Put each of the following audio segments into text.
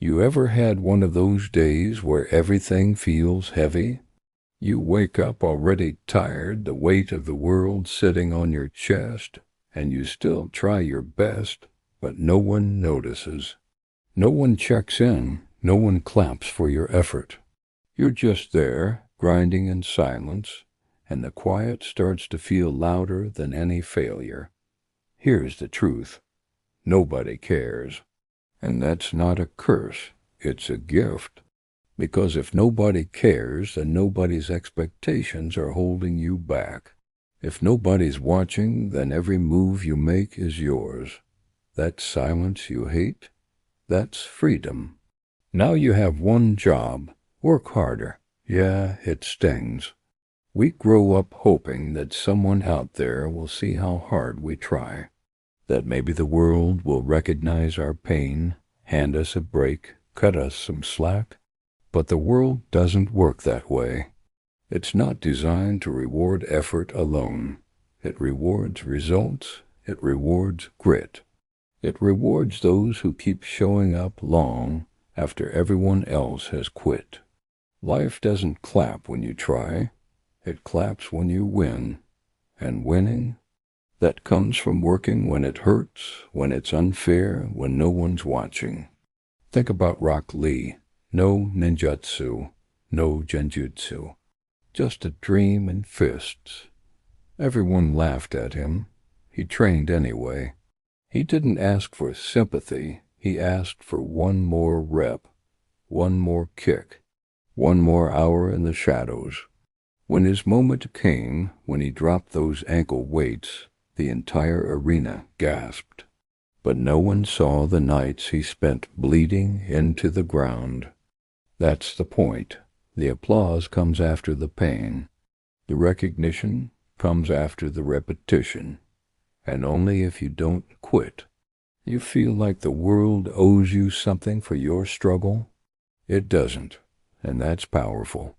You ever had one of those days where everything feels heavy? You wake up already tired, the weight of the world sitting on your chest, and you still try your best, but no one notices. No one checks in, no one claps for your effort. You're just there, grinding in silence, and the quiet starts to feel louder than any failure. Here's the truth. Nobody cares. And that's not a curse, it's a gift. Because if nobody cares, then nobody's expectations are holding you back. If nobody's watching, then every move you make is yours. That silence you hate, that's freedom. Now you have one job. Work harder. Yeah, it stings. We grow up hoping that someone out there will see how hard we try. That maybe the world will recognize our pain, hand us a break, cut us some slack. But the world doesn't work that way. It's not designed to reward effort alone. It rewards results. It rewards grit. It rewards those who keep showing up long after everyone else has quit. Life doesn't clap when you try. It claps when you win. And winning? That comes from working when it hurts, when it's unfair, when no one's watching. Think about Rock Lee. No ninjutsu, no genjutsu. Just a dream and fists. Everyone laughed at him. He trained anyway. He didn't ask for sympathy. He asked for one more rep, one more kick, one more hour in the shadows. When his moment came, when he dropped those ankle weights, the entire arena gasped. But no one saw the nights he spent bleeding into the ground. That's the point. The applause comes after the pain. The recognition comes after the repetition. And only if you don't quit. You feel like the world owes you something for your struggle? It doesn't, and that's powerful.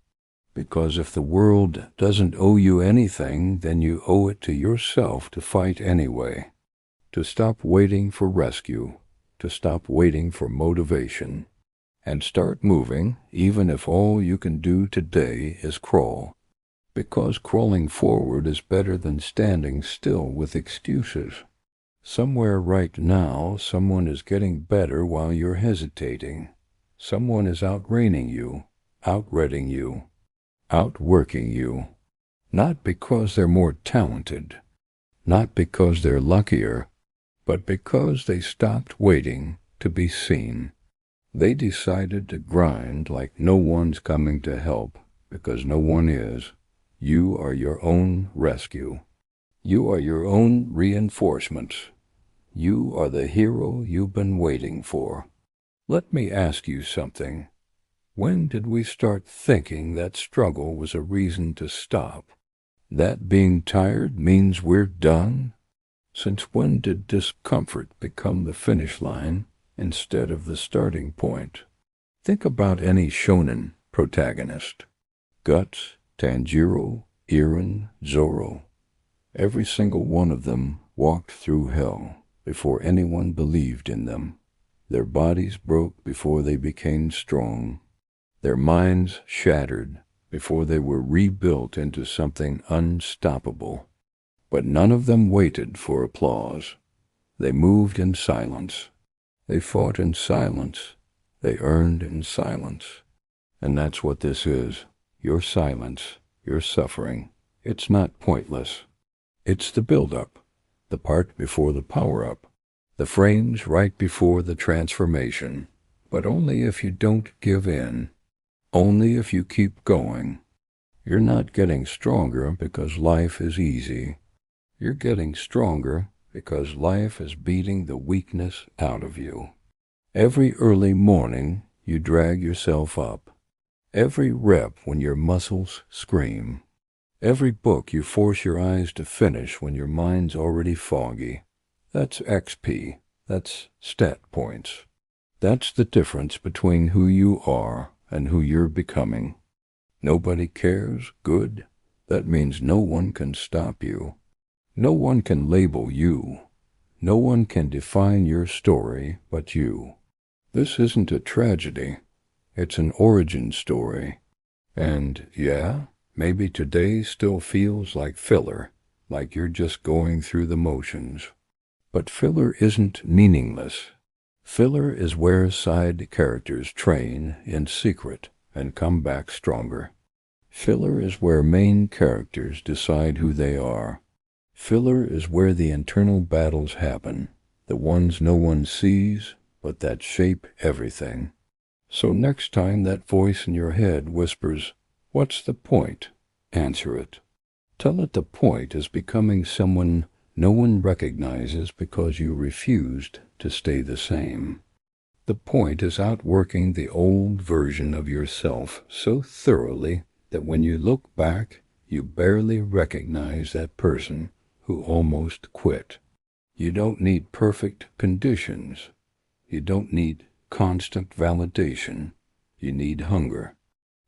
Because if the world doesn't owe you anything, then you owe it to yourself to fight anyway. To stop waiting for rescue, to stop waiting for motivation, and start moving even if all you can do today is crawl. Because crawling forward is better than standing still with excuses. Somewhere right now, someone is getting better while you're hesitating. Someone is outreigning you, outreading you, outworking you. Not because they're more talented, not because they're luckier, but because they stopped waiting to be seen. They decided to grind like no one's coming to help, because no one is. You are your own rescue. You are your own reinforcement. You are the hero you've been waiting for. Let me ask you something. When did we start thinking that struggle was a reason to stop? That being tired means we're done? Since when did discomfort become the finish line instead of the starting point? Think about any shonen protagonist. Guts, Tanjiro, Eren, Zoro. Every single one of them walked through hell before anyone believed in them. Their bodies broke before they became strong. Their minds shattered before they were rebuilt into something unstoppable. But none of them waited for applause. They moved in silence. They fought in silence. They earned in silence. And that's what this is. Your silence, your suffering. It's not pointless. It's the build-up, the part before the power-up, the frames right before the transformation. But only if you don't give in. Only if you keep going. You're not getting stronger because life is easy. You're getting stronger because life is beating the weakness out of you. Every early morning, you drag yourself up. Every rep when your muscles scream. Every book you force your eyes to finish when your mind's already foggy. That's XP. That's stat points. That's the difference between who you are and who you're becoming. Nobody cares? Good. That means no one can stop you. No one can label you. No one can define your story but you. This isn't a tragedy. It's an origin story. And yeah, maybe today still feels like filler, like you're just going through the motions. But filler isn't meaningless. Filler is where side characters train in secret and come back stronger. Filler is where main characters decide who they are. Filler is where the internal battles happen, the ones no one sees, but that shape everything. So next time that voice in your head whispers, "What's the point?" answer it. Tell it the point is becoming someone no one recognizes because you refused to stay the same. The point is outworking the old version of yourself so thoroughly that when you look back, you barely recognize that person who almost quit. You don't need perfect conditions. You don't need constant validation. You need hunger.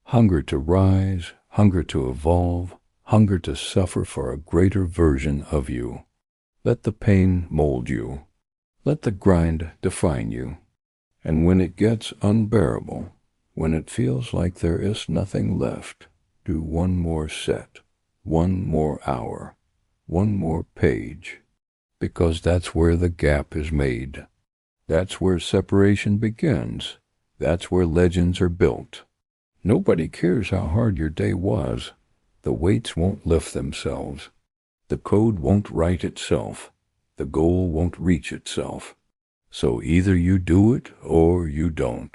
Hunger to rise, hunger to evolve, hunger to suffer for a greater version of you. Let the pain mold you. Let the grind define you. And when it gets unbearable, when it feels like there is nothing left, do one more set, one more hour, one more page, because that's where the gap is made. That's where separation begins. That's where legends are built. Nobody cares how hard your day was. The weights won't lift themselves. The code won't write itself. The goal won't reach itself. So either you do it or you don't.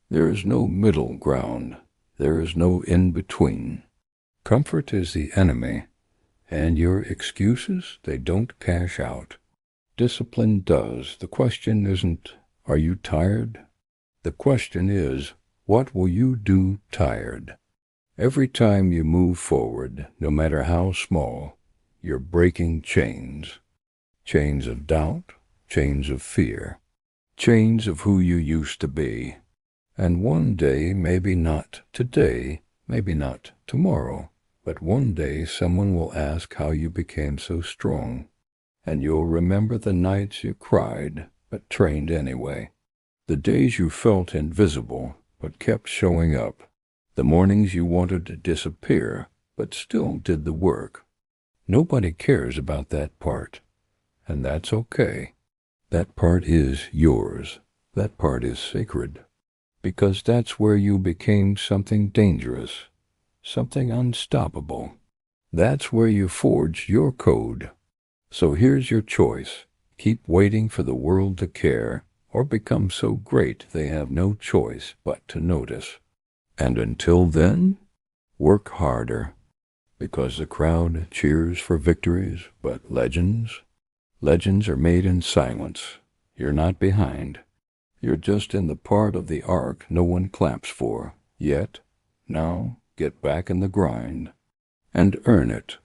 There is no middle ground. There is no in-between. Comfort is the enemy, and your excuses, they don't cash out. Discipline does. The question isn't, are you tired? The question is, what will you do tired? Every time you move forward, no matter how small, you're breaking chains. Chains of doubt, chains of fear, chains of who you used to be. And one day, maybe not today, maybe not tomorrow, but one day someone will ask how you became so strong. And you'll remember the nights you cried, but trained anyway. The days you felt invisible, but kept showing up. The mornings you wanted to disappear, but still did the work. Nobody cares about that part. And that's okay. That part is yours. That part is sacred. Because that's where you became something dangerous, something unstoppable. That's where you forged your code. So here's your choice. Keep waiting for the world to care, or become so great they have no choice but to notice. And until then, work harder, because the crowd cheers for victories, but legends are made in silence. You're not behind. You're just in the part of the arc no one claps for, yet. Now, get back in the grind, and earn it.